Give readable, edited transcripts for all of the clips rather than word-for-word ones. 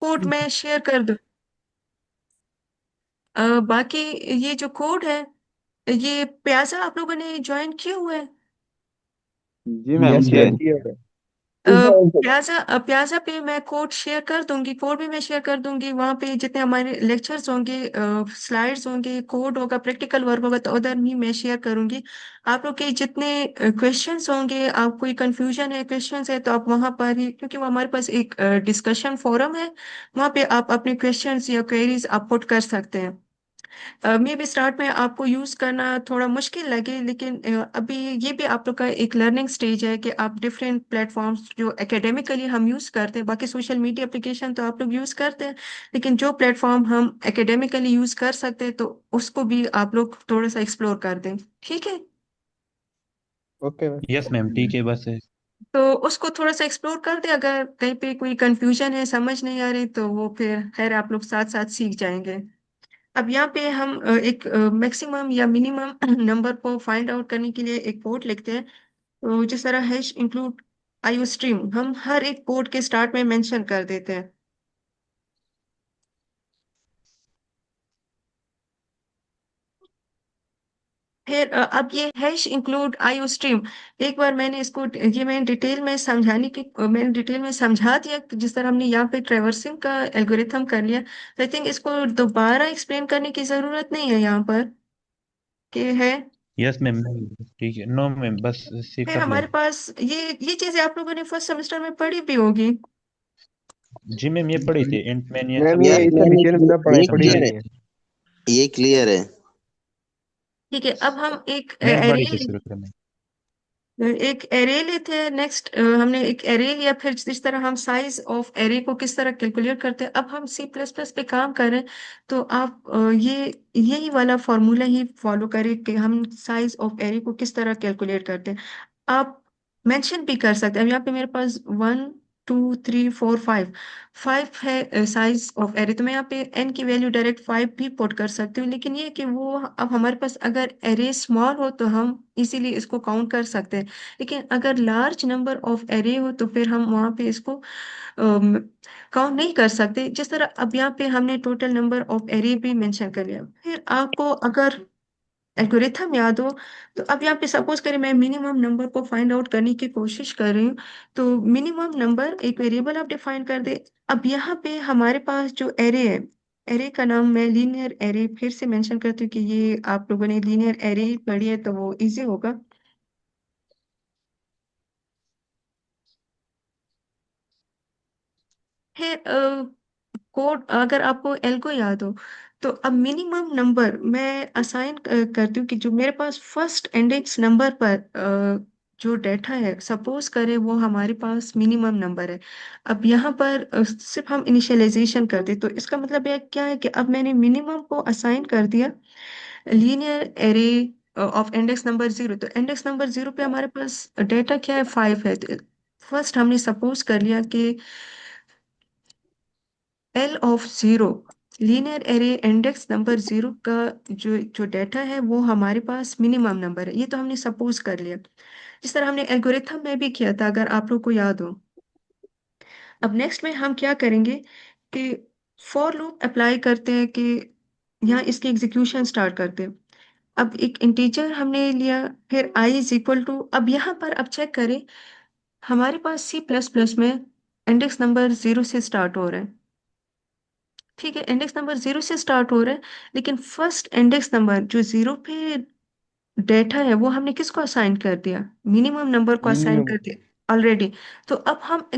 Code मैं share कर दूं? बाकी ये जो कोड है, ये प्याजा आप लोगों ने ज्वाइन किया हुआ है? जी मैम यस किया मैम है। किया है। प्याजा पे मैं कोड शेयर कर दूंगी, कोड भी मैं शेयर कर दूंगी। वहां पे जितने हमारे लेक्चर्स होंगे, स्लाइड्स होंगे, कोड होगा, प्रैक्टिकल वर्क होगा, तो उधर भी मैं शेयर करूंगी। आप लोग के जितने क्वेश्चंस होंगे, आप कोई कंफ्यूजन है, क्वेश्चंस है, तो आप वहां पर ही, क्योंकि वो हमारे पास एक डिस्कशन फोरम है, वहां पे आप अपने क्वेश्चंस या क्वेरीज आप पुट कर सकते हैं। मे भी स्टार्ट में आपको यूज करना थोड़ा मुश्किल लगे, लेकिन अभी ये भी आप लोग का एक लर्निंग स्टेज है कि आप डिफरेंट प्लेटफॉर्म्स जो एकेडमिकली हम यूज करते हैं, बाकी सोशल मीडिया एप्लीकेशन तो आप लोग यूज करते हैं, लेकिन जो प्लेटफॉर्म हम एकेडमिकली यूज कर सकते हैं, तो उसको भी आप लोग थोड़ा सा एक्सप्लोर कर दें। ठीक है? Okay ma'am. यस मैम ठीक है बस है। तो उसको थोड़ा सा एक्सप्लोर कर दे, अगर कहीं पे कोई कंफ्यूजन है, समझ नहीं आ रही, तो वो फिर खैर आप लोग साथ साथ सीख जाएंगे। अब यहाँ पे हम एक मैक्सिमम या मिनिमम नंबर को फाइंड आउट करने के लिए एक कोड लिखते हैं। तो जिस तरह हैश इंक्लूड आईओ स्ट्रीम हम हर एक कोड के स्टार्ट में मेंशन कर देते हैं। फिर अब ये हैश इंक्लूड आईओ स्ट्रीम, एक बार मैंने इसको, ये मैंने डिटेल में समझाने की, मैंने डिटेल में समझा दिया कि जिस तरह हमने यहाँ पे ट्रेवर्सिंग का एल्गोरिथम कर लिया, तो आई थिंक इसको दोबारा एक्सप्लेन करने की जरूरत नहीं है यहाँ पर, कि है। यस मैम नहीं ठीक है, नो मैम बस से फिर कर ले। हमारे पास ये चीजें आप लोगों ने फर्स्ट सेमेस्टर में पढ़ी भी होगी। जी मैम ये पढ़े थे एंड मैन ये मैम सब ये पढ़े यस इससे थे, मैम, नीचे ने सब पढ़ाई ये पढ़ी क्लियर समझाए हुई है, है। थे। ये क्लियर है। ठीक है, अब हम एक मैम एरे, पढ़ी थी शुरू में। एक एरे लेते हैं। नेक्स्ट हमने एक एरे लिया, फिर जिस तरह हम साइज ऑफ एरे को किस तरह कैलकुलेट करते हैं, अब हम सी प्लस प्लस पे काम कर रहे हैं, तो आप ये यही वाला फॉर्मूला ही फॉलो करें कि हम साइज ऑफ एरे को किस तरह कैलकुलेट करते हैं। आप मेंशन भी कर सकते हैं। अब यहाँ पे मेरे पास 1 2 3 4 5 फाइव है साइज ऑफ एरे, तो मैं यहाँ पे एन की वैल्यू डायरेक्ट 5 भी पुट कर सकती हूँ, लेकिन ये कि वो अब हमारे पास अगर एरे स्मॉल हो तो हम इजीली इसको काउंट कर सकते हैं, लेकिन अगर लार्ज नंबर ऑफ एरे हो तो फिर हम वहाँ पे इसको काउंट नहीं कर सकते। जिस तरह अब यहाँ पे हमने टोटल नंबर ऑफ एरे भी मेंशन कर लिया। फिर आपको अगर एल्गोरिथम याद हो, तो अब यहाँ पे सपोज करें मैं मिनिमम नंबर को फाइंड आउट करने की कोशिश कर रही हूँ, तो मिनिमम नंबर एक वेरिएबल आप डिफाइन कर दे। अब यहाँ पे हमारे पास जो एरे है, एरे का नाम मैं लीनियर एरे फिर से मेंशन करती हूँ कि ये आप लोगों ने लीनियर एरे ही पढ़ी है, तो वो इजी होगा। फिर कोड अगर आपको एल्गो याद हो, तो अब मिनिमम नंबर मैं असाइन करती हूँ कि जो मेरे पास फर्स्ट इंडेक्स नंबर पर जो डेटा है, सपोज करें वो हमारे पास मिनिमम नंबर है। अब यहाँ पर सिर्फ हम इनिशियलाइजेशन करते, तो इसका मतलब यह क्या है कि अब मैंने मिनिमम को असाइन कर दिया linear array of index number 0। तो इंडेक्स नंबर 0 पे हमारे पास डेटा क्या है, 5 है। फर्स्ट हमने सपोज कर लिया कि L of 0, linear array index number 0 का जो जो डेटा है वो हमारे पास मिनिमम नंबर है, ये तो हमने सपोज कर लिया। जिस तरह हमने एल्गोरिथम में भी किया था, अगर आप लोग को याद हो। अब नेक्स्ट में हम क्या करेंगे कि फॉर लूप अप्लाई करते हैं, कि यहाँ इसकी एग्जीक्यूशन स्टार्ट करते हैं। अब एक इंटीजर हमने लिया, फिर आई इज इक्वल टू, अब यहाँ पर अब चेक करें, हमारे पास सी प्लस प्लस में इंडेक्स नंबर 0 से स्टार्ट हो रहा है। ठीक है, इंडेक्स नंबर 0 से स्टार्ट हो रहा है, लेकिन फर्स्ट इंडेक्स नंबर जो 0 पे डेटा है वो हमने किसको असाइन कर दिया, मिनिमम नंबर को असाइन मिनिमम। कर दिया ऑलरेडी। तो अब हम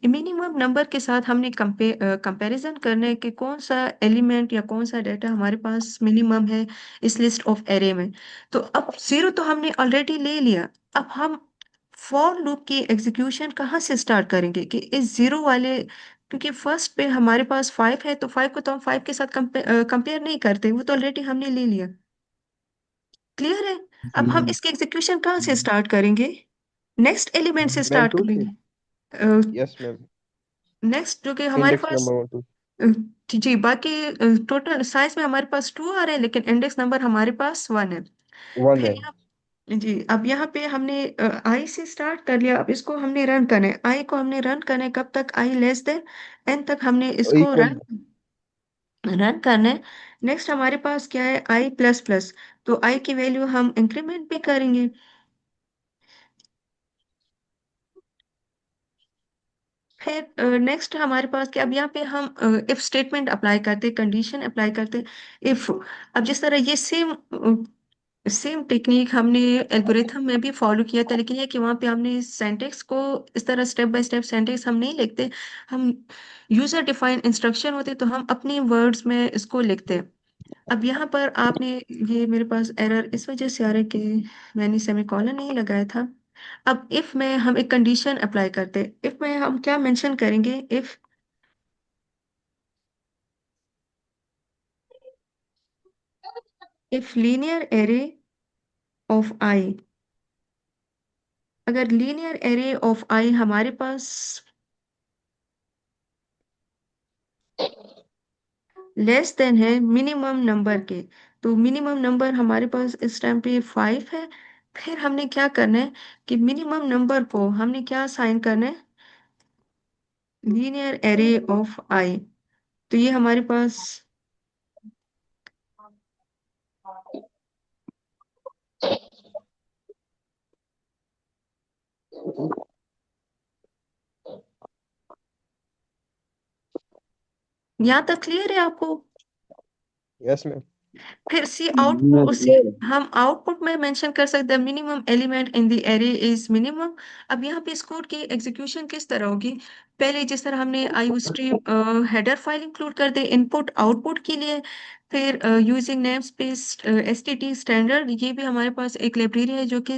मिनिमम नंबर के साथ हमने कंपैरिजन करना है कि कौन सा एलिमेंट या कौन सा डेटा हमारे पास मिनिमम है इस लिस्ट ऑफ एरे में। तो अब 0 तो हमने ऑलरेडी ले लिया। अब हम फॉर लूप की एग्जीक्यूशन कहाँ से स्टार्ट करेंगे कि इस 0 वाले, क्योंकि फर्स्ट पे हमारे पास 5 है, तो 5 को तो हम 5 के साथ कंपेयर नहीं करते, वो तो ऑलरेडी हमने ले लिया। क्लियर है? जी अब हम मैम। इसकी एग्जीक्यूशन कहाँ से स्टार्ट करेंगे, नेक्स्ट एलिमेंट से मैम स्टार्ट टू से। करेंगे। Yes ma'am. नेक्स्ट जो कि हमारे इंडेक्स पास नंबर 1 2। अ, जी, बाकी टोटल साइज में हमारे पास 2 आ रहे हैं, लेकिन इंडेक्स नंबर हमारे पास 1 है। 1 फिर है। यहाँ जी, अब यहाँ पे हमने आई से स्टार्ट कर लिया। अब इसको हमने रन करना है, आई को हमने रन करना है कब तक, आई लेस देन एन तक हमने इसको इक्वल। रन रन करना है। नेक्स्ट हमारे पास क्या है, आई प्लस प्लस। तो आई की वैल्यू हम इंक्रीमेंट भी करेंगे। फिर नेक्स्ट हमारे पास क्या, अब यहाँ पे हम इफ स्टेटमेंट अप्लाई करते, कंडीशन अप्लाई करते। इफ, अब जिस तरह ये सेम सेम टेक्निक हमने एल्गोरिथम में भी फॉलो किया था, लेकिन ये कि वहाँ पे हमने सेंटेक्स को इस तरह स्टेप बाय स्टेप सेंटेक्स हम नहीं लिखते। हम यूजर डिफाइन इंस्ट्रक्शन होते तो हम अपने वर्ड्स में इसको लिखते। अब यहाँ पर आपने, ये मेरे पास एरर इस वजह से आ रहा है कि मैंने सेमीकोलन नहीं लगाया था। अब इफ में हम एक कंडीशन अप्लाई करते, इफ में हम क्या मेंशन करेंगे, इफ लीनियर एरे ऑफ आई, अगर लीनियर एरे ऑफ आई हमारे पास लेस देन है मिनिमम नंबर के, तो मिनिमम नंबर हमारे पास इस टाइम पे 5 है। फिर हमने क्या करना है कि मिनिमम नंबर को हमने क्या साइन करना है, लीनियर एरे ऑफ आई। तो ये हमारे पास, यहाँ तक क्लियर है आपको। Yes ma'am. फिर सी आउटपुट, उसी हम आउटपुट में मेंशन कर सकते हैं minimum element in the array is minimum. अब यहाँ पे इस कोड की एग्जीक्यूशन किस तरह होगी, पहले जिस तरह हमने आईओस्ट्रीम हेडर फाइल इंक्लूड कर दे इनपुट आउटपुट के लिए। फिर using name space STT standard, ये भी हमारे पास एक लाइब्रेरी है जो कि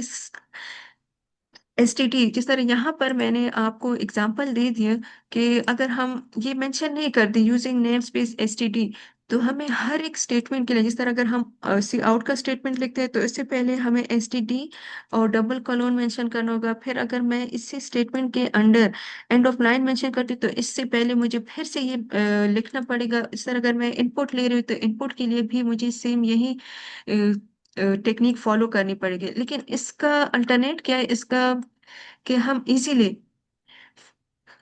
एसटीटी, जिस तरह यहाँ पर मैंने आपको एग्जांपल दे दिया कि अगर हम ये मेंशन नहीं करते यूजिंग नेम स्पेस एसटीटी, तो हमें हर एक स्टेटमेंट के लिए, जिस तरह अगर हम सी आउट का स्टेटमेंट लिखते हैं तो इससे पहले हमें एसटीडी और डबल कोलोन मेंशन करना होगा। फिर अगर मैं इसी स्टेटमेंट के under end of line mention करती तो इससे पहले मुझे फिर से ये लिखना पड़ेगा। इस तरह अगर मैं इनपुट ले रही हूँ तो इनपुट के लिए भी मुझे सेम यही टेक्निक फॉलो करनी पड़ेगी। लेकिन इसका अल्टरनेट क्या है, इसका कि हम इजीली,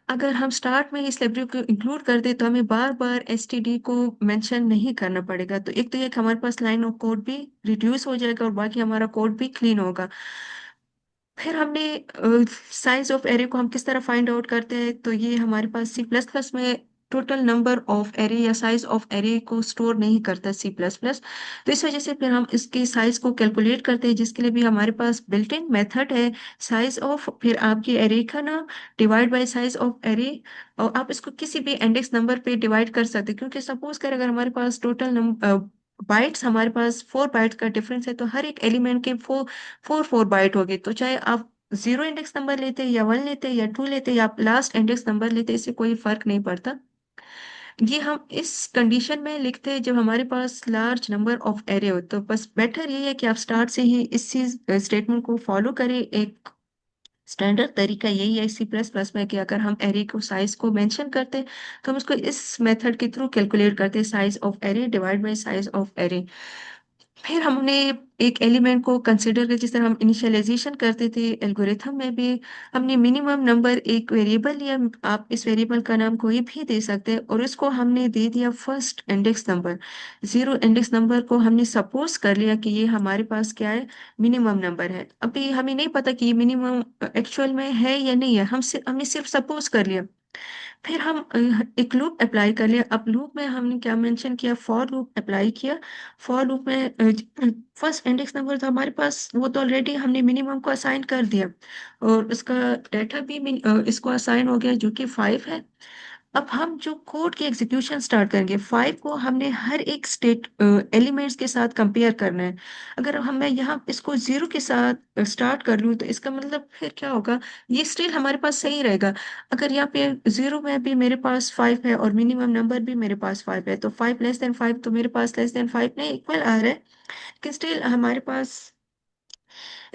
अगर हम स्टार्ट में इस लाइब्रेरी को इंक्लूड कर दे तो हमें बार बार एसटीडी को मेंशन नहीं करना पड़ेगा। तो एक तो ये कि हमारे पास लाइन ऑफ कोड भी रिड्यूस हो जाएगा और बाकी हमारा कोड भी क्लीन होगा। फिर हमने साइज ऑफ एरे को हम किस तरह फाइंड आउट करते हैं, तो ये हमारे पास सी प्लस प्लस में टोटल नंबर ऑफ एरे या साइज ऑफ एरे को स्टोर नहीं करता सी प्लस प्लस। तो इस वजह से फिर हम इसके साइज को कैलकुलेट करते हैं, जिसके लिए भी हमारे पास बिल्ट इन मेथड है साइज ऑफ, फिर आपकी एरे का नाम divide by size of array. और आप इसको किसी भी इंडेक्स नंबर पे डिवाइड कर सकते हैं, क्योंकि सपोज कर अगर हमारे पास टोटल बाइट्स, हमारे पास 4 बाइट्स का डिफरेंस है, तो हर एक एलिमेंट के फोर फोर फोर बाइट होगी। तो चाहे आप जीरो इंडेक्स नंबर लेते या 1 लेते या 2 लेते या आप लास्ट इंडेक्स नंबर लेते, इससे कोई फर्क नहीं पड़ता। ये हम इस कंडीशन में लिखते हैं जब हमारे पास लार्ज नंबर ऑफ एरे हो। तो बस बेटर ये है कि आप स्टार्ट से ही इस चीज स्टेटमेंट को फॉलो करें। एक स्टैंडर्ड तरीका यही है सी प्लस प्लस में कि अगर हम एरे को साइज को मेंशन करते हैं तो हम उसको इस मेथड के थ्रू कैलकुलेट करते हैं, size of array divide by size of array. फिर हमने एक एलिमेंट को कंसिडर कर, जिस तरह हम इनिशियलाइजेशन करते थे एल्गोरिथम में भी, हमने मिनिमम नंबर एक वेरिएबल लिया। आप इस वेरिएबल का नाम कोई भी दे सकते हैं और इसको हमने दे दिया first index number. Zero index number को हमने सपोज कर लिया कि ये हमारे पास क्या है, मिनिमम नंबर है। अभी हमें नहीं पता कि ये मिनिमम एक्चुअल में है या नहीं है, हमने सिर्फ सपोज कर लिया। फिर हम एक लूप अप्लाई कर लिया। अब लूप में हमने क्या मेंशन किया, फॉर लूप अप्लाई किया। फॉर लूप में फर्स्ट इंडेक्स नंबर था हमारे पास, वो तो ऑलरेडी हमने मिनिमम को असाइन कर दिया और उसका डाटा भी इसको असाइन हो गया जो कि 5 है। अब हम जो कोड की एग्जीक्यूशन स्टार्ट करेंगे, 5 को हमने हर एक स्टेट एलिमेंट्स के साथ कंपेयर करना है। अगर हम मैं यहाँ इसको जीरो के साथ स्टार्ट कर लूँ तो इसका मतलब फिर क्या होगा, ये स्टिल हमारे पास सही रहेगा। अगर यहाँ पे जीरो में भी मेरे पास 5 है और मिनिमम नंबर भी मेरे पास 5 है, तो 5 लेस देन 5 तो मेरे पास लेस देन 5 नहीं, इक्वल आ रहा है। लेकिन स्टिल हमारे पास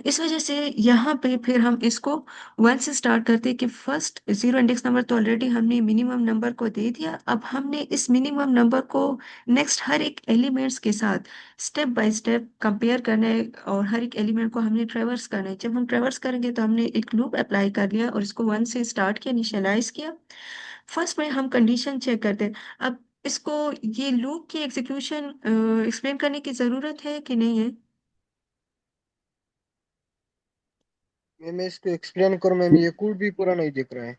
इस वजह से यहाँ पे फिर हम इसको 1 से स्टार्ट करते हैं कि फर्स्ट जीरो इंडेक्स नंबर तो ऑलरेडी हमने मिनिमम नंबर को दे दिया। अब हमने इस मिनिमम नंबर को नेक्स्ट हर एक एलिमेंट्स के साथ स्टेप बाय स्टेप कंपेयर करना है, और हर एक एलिमेंट को हमने ट्रेवर्स करना है। जब हम ट्रेवर्स करेंगे तो हमने एक लूप अप्लाई कर लिया और इसको 1 से स्टार्ट किया, इनिशियलाइज किया। फर्स्ट में हम कंडीशन चेक करते हैं। अब इसको, ये लूप की एग्जीक्यूशन एक्सप्लेन करने की जरूरत है कि नहीं है? मैम इसको एक्सप्लेन करो मैम, ये कोड भी पूरा नहीं दिख रहा है।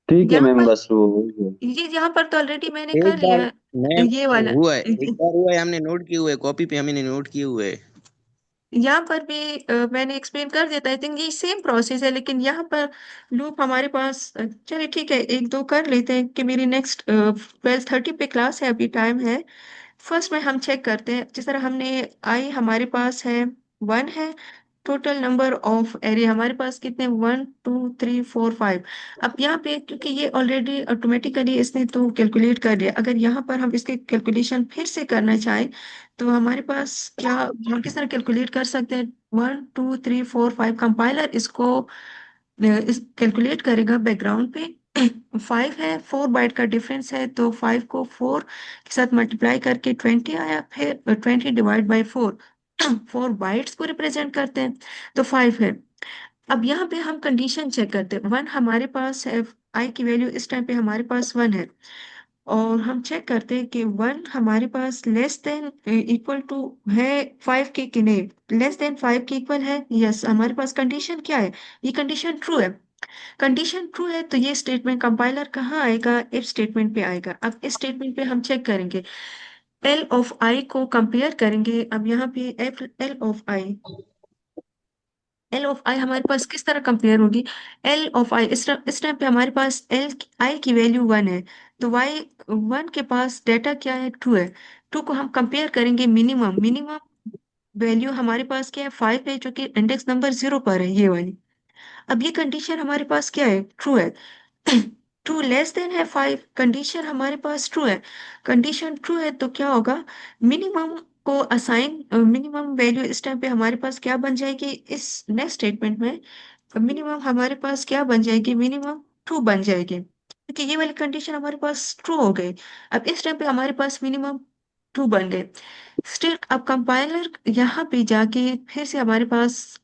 ठीक है यहाँ मैम, पर, बस वो ये यहाँ पर तो ऑलरेडी मैंने एक कर बार लिया मैम ये वाला। हुआ है, एक बार हुआ है, हमने नोट किए हुए, कॉपी पे हमने नोट किए हुए। यहाँ पर भी मैंने एक्सप्लेन कर दिया था। आई थिंक ये सेम प्रोसेस है, लेकिन यहाँ पर लूप हमारे पास चलिए ठीक है, एक दो कर लेते हैं कि मेरी नेक्स्ट 12:30 पे क्लास है, अभी टाइम है। फर्स्ट में हम चेक करते हैं, जिस तरह हमने आई हमारे पास है 1 है। टोटल नंबर ऑफ एरे हमारे पास कितने, 1 2 3 4 5। अब यहाँ पे क्योंकि ये ऑलरेडी ऑटोमेटिकली इसने तो कैलकुलेट कर लिया, अगर यहाँ पर हम इसके कैलकुलेशन फिर से करना चाहें तो हमारे पास क्या, हम किस तरह कैलकुलेट कर सकते हैं? 1 2 3 4 5 कंपाइलर इसको इस कैलकुलेट करेगा बैकग्राउंड पे। 5 है, 4 बाइट का डिफरेंस है, तो 5 को 4 के साथ मल्टीप्लाई करके 20 आया, फिर 20 डिवाइड बाई 4। 4 बाइट्स को रिप्रेजेंट करते हैं, तो 5 है। अब यहाँ पे हम कंडीशन चेक करते हैं। 1 हमारे पास है, आई की वैल्यू इस टाइम पे हमारे पास 1 है, और हम चेक करते हैं कि 1 हमारे पास लेस देन इक्वल टू है 5 के कि नहीं। लेस देन 5 के इक्वल है, यस। हमारे पास कंडीशन क्या है? ये कंडीशन ट्रू है। कंडीशन ट्रू है तो ये स्टेटमेंट कंपाइलर कहाँ आएगा? इफ स्टेटमेंट पे आएगा। अब इस स्टेटमेंट पे हम चेक करेंगे, एल ऑफ आई को कंपेयर करेंगे। अब यहाँ पे L of I, L of I हमारे पास किस तरह कंपेयर होगी? एल ऑफ आई इस टाइम पे हमारे पास एल आई की वैल्यू 1 है, तो वाई 1 के पास डेटा क्या है? 2 है। 2 को हम कंपेयर करेंगे मिनिमम, मिनिमम वैल्यू हमारे पास क्या है? 5 है, जो कि इंडेक्स नंबर 0 पर है, ये वाली। अब ये कंडीशन हमारे पास क्या है? ट्रू है। 2 लेस देन है 5, कंडीशन हमारे पास ट्रू है। कंडीशन ट्रू है तो क्या होगा? मिनिमम को असाइन, मिनिमम वैल्यू इस टाइम पे हमारे पास क्या बन जाएगी? इस नेक्स्ट स्टेटमेंट में मिनिमम हमारे पास क्या बन जाएगी? मिनिमम ट्रू बन जाएगी, क्योंकि ये वाली कंडीशन हमारे पास ट्रू हो गई। अब इस टाइम पे हमारे पास मिनिमम ट्रू बन गए। स्टिल अब कंपाइलर यहाँ पे जाके फिर से हमारे पास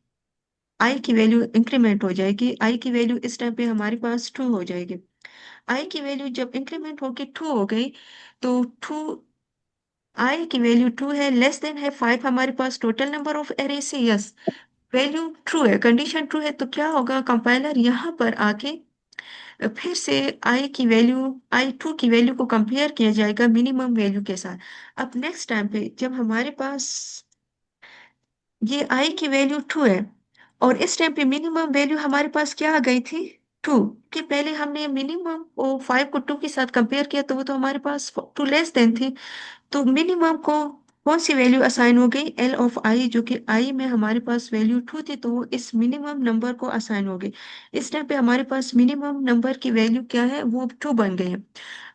आई की वैल्यू इंक्रीमेंट हो जाएगी। आई की वैल्यू इस टाइम पे हमारे पास ट्रू हो जाएगी। आई की वैल्यू जब इंक्रीमेंट होके ट्रू हो गई, तो ट्रू, आई की वैल्यू ट्रू है, लेस देन है 5 हमारे पास टोटल नंबर ऑफ एरे से, यस। वैल्यू ट्रू है, कंडीशन ट्रू है, तो क्या होगा? कंपाइलर यहाँ पर आके फिर से आई की वैल्यू, आई ट्रू की वैल्यू को कंपेयर किया जाएगा मिनिमम वैल्यू के साथ। अब नेक्स्ट टाइम पे जब हमारे पास ये आई की वैल्यू 2 है, और इस टाइम पे मिनिमम वैल्यू हमारे पास क्या आ गई थी? 2। कि पहले हमने मिनिमम को 5 को 2 के साथ कंपेयर किया, तो वो तो हमारे पास 2 लेस देन थी। तो मिनिमम को कौन सी वैल्यू असाइन हो गई? एल ऑफ आई, जो कि आई में हमारे पास वैल्यू 2 थी, तो वो इस मिनिमम नंबर को असाइन हो गई। इस टाइम पे हमारे पास मिनिमम नंबर की वैल्यू क्या है? वो 2 बन गई है।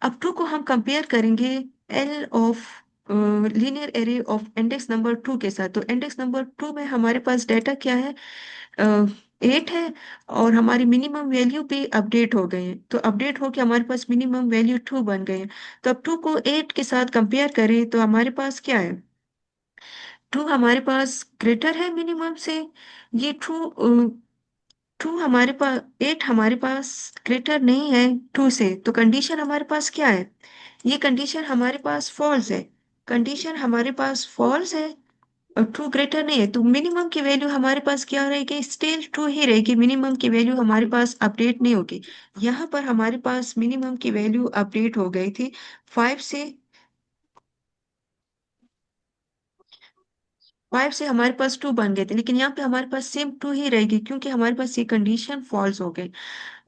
अब 2 को हम कंपेयर करेंगे L of linear array of index number 2 के साथ। तो इंडेक्स नंबर 2 में हमारे पास डेटा क्या है? 8 है, और हमारी मिनिमम वैल्यू भी अपडेट हो गई है, तो अपडेट होके हमारे पास मिनिमम वैल्यू 2 बन गई है। तो अब 2 को 8 के साथ कंपेयर करें तो हमारे पास क्या है? 2 हमारे पास ग्रेटर है मिनिमम से। ये 2 हमारे पास, 8 हमारे पास ग्रेटर नहीं है 2 से, तो कंडीशन हमारे पास क्या है? ये कंडीशन हमारे पास फॉल्स है। कंडीशन हमारे पास फॉल्स है, और 2 ग्रेटर नहीं है, तो मिनिमम की वैल्यू हमारे पास क्या रहेगी? स्टिल 2 ही रहेगी। मिनिमम की वैल्यू हमारे पास अपडेट नहीं होगी। यहाँ पर हमारे पास मिनिमम की वैल्यू अपडेट हो गई थी 5 से। 5 से हमारे पास 2 बन गए थे, लेकिन यहाँ पे हमारे पास सेम 2 ही रहेगी, क्योंकि हमारे पास ये कंडीशन फॉल्स हो गई।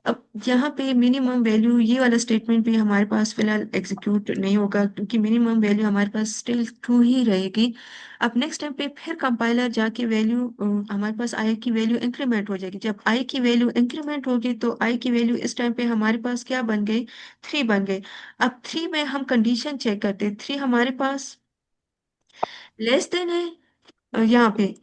अब यहाँ पे मिनिमम वैल्यू, ये वाला स्टेटमेंट भी हमारे पास फिलहाल एग्जीक्यूट नहीं होगा, क्योंकि मिनिमम वैल्यू हमारे पास स्टिल 2 ही रहेगी। अब नेक्स्ट टाइम पे फिर कंपाइलर जाके वैल्यू, हमारे पास आई की वैल्यू इंक्रीमेंट हो जाएगी। जब आई की वैल्यू इंक्रीमेंट होगी तो आई की वैल्यू इस टाइम पे हमारे पास क्या बन गई? 3 बन गई। अब 3 में हम कंडीशन चेक करते हैं, 3 हमारे पास लेस देन है यहाँ पे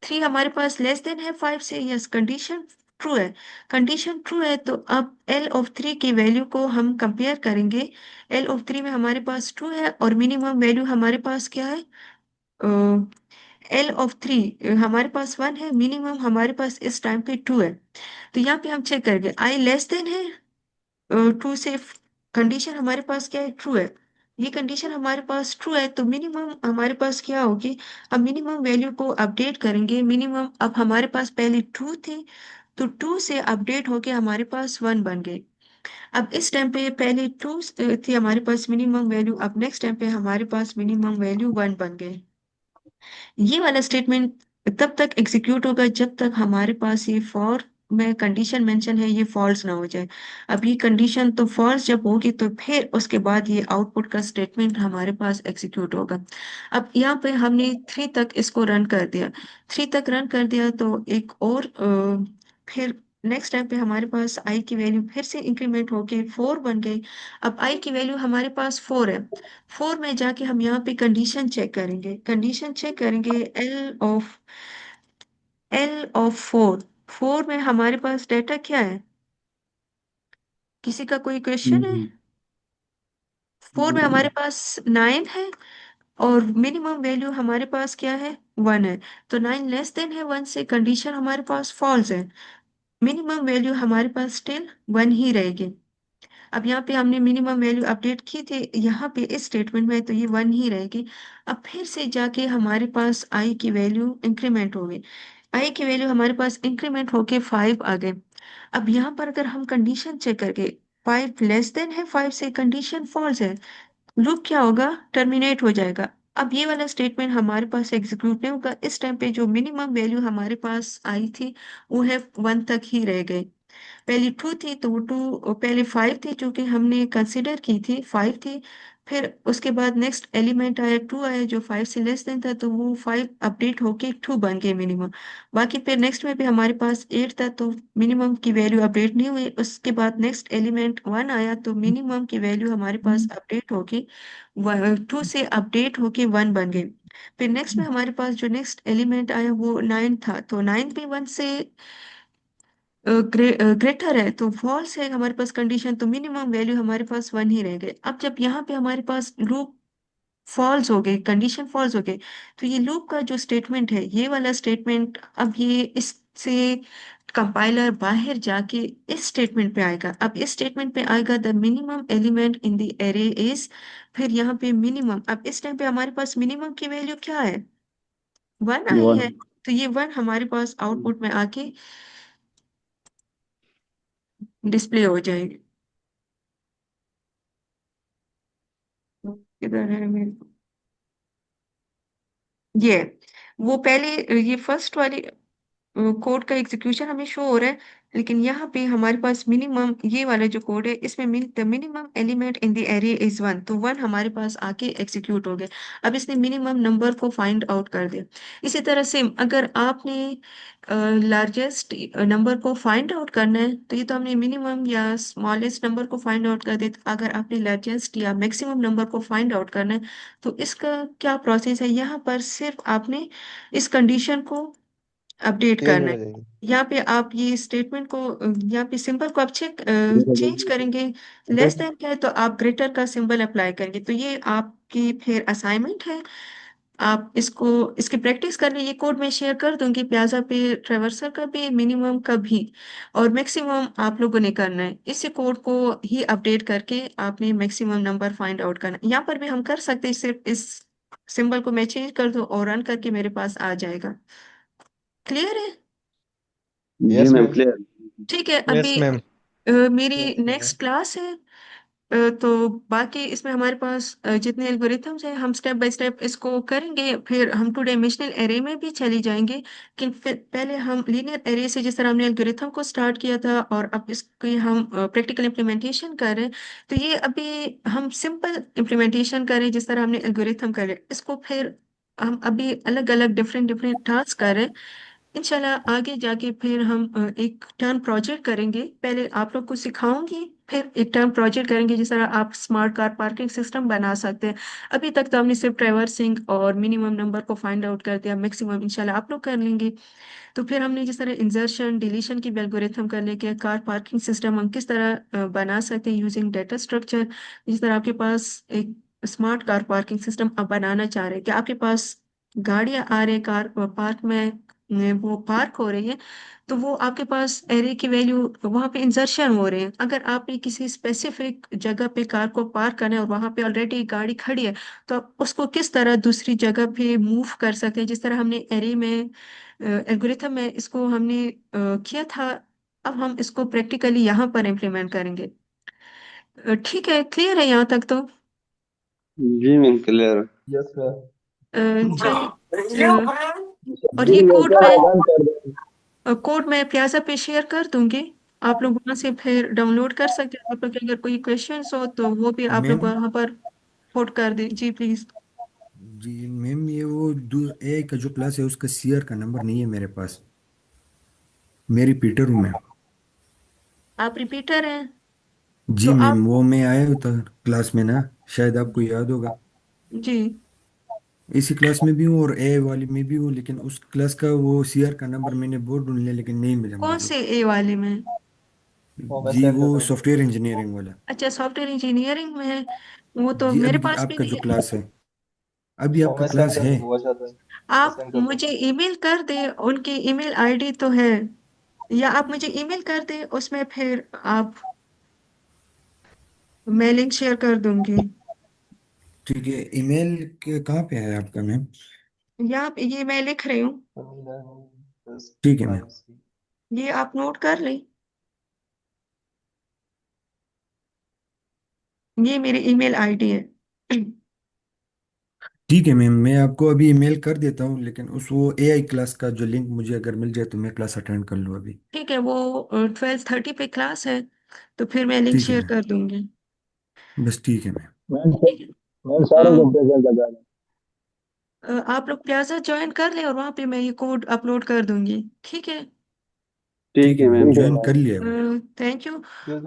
3 हमारे पास लेस देन है 5 से, यस कंडीशन ट्रू है। कंडीशन ट्रू है तो अब एल ऑफ 3 की वैल्यू को हम कंपेयर करेंगे। एल ऑफ 3 में हमारे पास ट्रू है और मिनिमम वैल्यू हमारे पास क्या है, एल ऑफ 3 हमारे पास 1 है, मिनिमम हमारे पास इस टाइम पे 2 है। तो यहाँ पे हम चेक करेंगे आई लेस देन है 2 से, कंडीशन हमारे पास क्या है, ट्रू है। ये कंडीशन हमारे पास ट्रू है तो मिनिमम हमारे पास क्या होगी, हम मिनिमम वैल्यू को अपडेट करेंगे। मिनिमम अब हमारे पास पहले 2 थी, तो 2 से अपडेट होके हमारे पास 1 बन गई। अब इस टाइम पे पहले 2 थी हमारे पास मिनिमम वैल्यू, अब नेक्स्ट टाइम पे हमारे पास मिनिमम वैल्यू 1 बन गई। ये वाला स्टेटमेंट तब तक एग्जीक्यूट होगा जब तक हमारे पास ये फॉर में कंडीशन मेंशन है ये फॉल्स ना हो जाए। अब ये कंडीशन तो फॉल्स जब होगी तो फिर उसके बाद ये आउटपुट का स्टेटमेंट हमारे पास एग्जीक्यूट होगा। अब यहाँ पे हमने 3 तक इसको रन कर दिया, 3 तक रन कर दिया तो एक और फिर नेक्स्ट टाइम पे हमारे पास आई की वैल्यू फिर से इंक्रीमेंट होके 4 बन गई। अब आई की वैल्यू हमारे पास 4 है, 4 में जाके हम यहाँ पे कंडीशन चेक करेंगे, कंडीशन चेक करेंगे एल ऑफ 4, 4 में हमारे पास डेटा क्या है, किसी का कोई क्वेश्चन है। 4 में हमारे पास 9 है और मिनिमम वैल्यू हमारे पास क्या है, 1 है। तो 9 लेस देन है 1 से, कंडीशन हमारे पास फॉल्स है, मिनिमम वैल्यू हमारे पास स्टिल 1 ही रहेगी। अब यहाँ पे हमने मिनिमम वैल्यू अपडेट की थी यहाँ पे इस स्टेटमेंट में, तो ये 1 ही रहेगी। अब फिर से जाके हमारे पास आई की वैल्यू इंक्रीमेंट हो गई, आई की वैल्यू हमारे पास इंक्रीमेंट होके 5 आ गए। अब यहाँ पर अगर हम कंडीशन चेक करके 5 लेस देन है 5 से, कंडीशन फॉल्स है, लूप क्या होगा, टर्मिनेट हो जाएगा। अब ये वाला स्टेटमेंट हमारे पास एग्जीक्यूट नहीं होगा, इस टाइम पे जो मिनिमम वैल्यू हमारे पास आई थी वो है 1 तक ही रह गई। पहली 2 थी तो वो 2, पहले 5 थी जो हमने कंसिडर की थी 5 थी, फिर उसके बाद नेक्स्ट एलिमेंट आया 2 आया जो 5 से लेस देन था, तो वो 5 अपडेट होके 2 बन गए मिनिमम। बाकी फिर नेक्स्ट में भी हमारे पास 8 था तो मिनिमम की वैल्यू अपडेट नहीं हुई, उसके बाद नेक्स्ट एलिमेंट 1 आया तो मिनिमम की वैल्यू हमारे पास अपडेट होके 2 से अपडेट होके 1 बन गई। फिर नेक्स्ट में हमारे पास जो नेक्स्ट एलिमेंट आया वो 9 था, तो 9 भी 1 से ग्रेटर है तो फॉल्स है हमारे पास कंडीशन, तो मिनिमम वैल्यू हमारे पास 1 ही रह गए। अब जब यहाँ पे हमारे पास लूप फॉल्स हो गई, कंडीशन फॉल्स हो गई, तो ये लूप का जो स्टेटमेंट है ये वाला स्टेटमेंट, अब ये इससे कंपाइलर बाहर जाके इस स्टेटमेंट पे आएगा। अब इस स्टेटमेंट पे आएगा the minimum element in the array is, फिर यहाँ पे मिनिमम, अब इस टाइम पे हमारे पास मिनिमम की वैल्यू क्या है, 1 आई है, 1। तो ये 1 हमारे पास आउटपुट में आके डिस्प्ले हो जाएगी। किधर है मेरे, ये वो पहले ये फर्स्ट वाली कोड का एग्जीक्यूशन हमें शो हो रहा है, लेकिन यहाँ पे हमारे पास मिनिमम ये वाला जो कोड है इसमें the minimum element in the array is 1, तो 1 हमारे पास आके एग्जीक्यूट हो गया। अब इसने मिनिमम नंबर को फाइंड आउट कर दिया। इसी तरह से अगर आपने लार्जेस्ट नंबर को फाइंड आउट करना है तो ये तो हमने मिनिमम या स्मॉलेस्ट नंबर को फाइंड आउट कर दिया। अगर आपने लार्जेस्ट या मैक्सिमम नंबर को फाइंड आउट करना है तो इसका क्या प्रोसेस है, यहाँ पर सिर्फ आपने इस कंडीशन को अपडेट चेंज करना हो है। जाएगी। यहाँ पे आप ये स्टेटमेंट को यहाँ पे सिंबल को आप चेंज करेंगे, लेस देन क्या है तो आप ग्रेटर का सिंबल अप्लाई करेंगे। तो ये आपकी फिर असाइनमेंट है, आप इसको इसकी प्रैक्टिस कर लीजिए। कोड में शेयर कर दूंगी प्याजा पे, ट्रेवर्सर का भी, मिनिमम का भी और मैक्सिमम आप लोगों ने करना है। इसी कोड को ही अपडेट करके आपने मैक्सिमम नंबर फाइंड आउट करना है। यहाँ पर भी हम कर सकते हैं, सिर्फ इस सिंबल को मैं चेंज कर दूं और रन करके मेरे पास आ जाएगा। क्लियर है? जी यस मैम, मैम। क्लियर। ठीक है। यस अभी मैम। मेरी नेक्स्ट क्लास है, तो बाकी इसमें हमारे पास जितने एल्गोरिथम्स हैं हम स्टेप बाय स्टेप इसको करेंगे, फिर हम टू डायमेंशनल एरे में भी चली जाएंगे। लेकिन पहले हम लीनियर एरे से, जिस तरह हमने एल्गोरिथम को स्टार्ट किया था और अब इसकी हम प्रैक्टिकल इम्प्लीमेंटेशन कर रहे हैं, तो ये अभी हम सिंपल इम्प्लीमेंटेशन करें जिस तरह हमने एल्गोरिथम करे, इसको फिर हम अभी अलग अलग डिफरेंट डिफरेंट टास्क कर रहे हैं। इंशाल्लाह आगे जाके फिर हम एक टर्न प्रोजेक्ट करेंगे, पहले आप लोग को सिखाऊंगी फिर एक टर्म प्रोजेक्ट करेंगे जिस तरह आप स्मार्ट कार पार्किंग सिस्टम बना सकते हैं। अभी तक तो हमने सिर्फ ट्रैवर्सिंग और मिनिमम नंबर को फाइंड आउट कर दिया, मैक्सिमम इंशाल्लाह आप लोग कर लेंगे। तो फिर हमने जिस तरह इंसर्शन डिलीशन की भी एल्गोरिथम कर लेके कार पार्किंग सिस्टम हम किस तरह बना सकते हैं यूजिंग डेटा स्ट्रक्चर। जिस तरह आपके पास एक स्मार्ट कार पार्किंग सिस्टम आप बनाना चाह रहे हैं कि आपके पास गाड़ियां आ रही कार पार्क में वो पार्क हो रही है, तो वो आपके पास एरे की वैल्यू वहां पे इंसर्शन हो रहे हैं। अगर आपने किसी स्पेसिफिक जगह पे कार को पार्क करना है और वहां पे ऑलरेडी गाड़ी खड़ी है, तो आप उसको किस तरह दूसरी जगह पे मूव कर सकते हैं, जिस तरह हमने एरे में एल्गोरिथम में इसको हमने किया था। अब हम इसको प्रैक्टिकली यहाँ पर इम्प्लीमेंट करेंगे। ठीक है, क्लियर है यहाँ तक तो। जी मैम क्लियर। चलिए। और जी ये मैं कोड क्या मैं रन कर दूँ? कोड मैं प्याजा पे शेयर कर दूंगी। आप लोग वहां से फिर डाउनलोड कर सकते हैं। आप लोग के अगर कोई क्वेश्चंस हो तो वो भी आप लोग मैम वहां पर पुट कर दें जी प्लीज। जी मैम, ये वो ए का जो क्लास है उसका सीआर का नंबर नहीं है मेरे पास। मैं रिपीटर हूँ मैम। आप रिपीटर हैं तो जी मैम, आप वो मैं आया था क्लास में ना, शायद आपको याद होगा। जी इसी क्लास में भी हूँ और ए वाली में भी हूँ, लेकिन उस क्लास का वो सीआर का नंबर मैंने बहुत ढूंढ लिया लेकिन नहीं मिला कौन मुझे। से ए वाले में? जी वो सॉफ्टवेयर इंजीनियरिंग वाला। अच्छा, सॉफ्टवेयर इंजीनियरिंग में है। वो तो जी मेरे अभी पास भी आपका जो नहीं है। क्लास है, अभी आपका क्लास है। आप मुझे ईमेल कर दें, उनकी ईमेल आईडी तो है, या आप मुझे ईमेल कर दें, उसमें फिर आप मैं लिंक शेयर कर दूंगी। ठीक है, ईमेल के कहाँ पे है आपका मैम? यहाँ पे ये मैं लिख रही हूँ, ठीक है मैम। ये आप नोट कर लें। ये मेरी ईमेल आईडी है। ठीक है मैम, मैं आपको अभी ईमेल कर देता हूँ, लेकिन उस वो एआई क्लास का जो लिंक मुझे अगर मिल जाए तो मैं क्लास अटेंड कर लूँ अभी। ठीक है, वो 12:30 पे क्लास है, तो फिर मैं लिंक ठीक है शेयर मैम, कर दूंगी। बस ठीक है मैम। मैम ठीक है। मैम अ, सारों को प्रेजेंट लगा रहा आप लोग प्याजा ज्वाइन कर लें और वहां पे मैं ये कोड अपलोड कर दूंगी। ठीक है। ठीक ठीक है है मैम, मैम। ज्वाइन कर लिया वो। Thank you.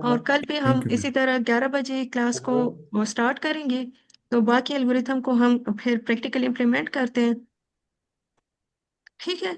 और कल पे थैंक हम यू मैम। इसी तरह 11 बजे क्लास को स्टार्ट करेंगे। तो बाकी एल्गोरिथम को हम फिर प्रैक्टिकल इम्प्लीमेंट करते हैं। ठीक है।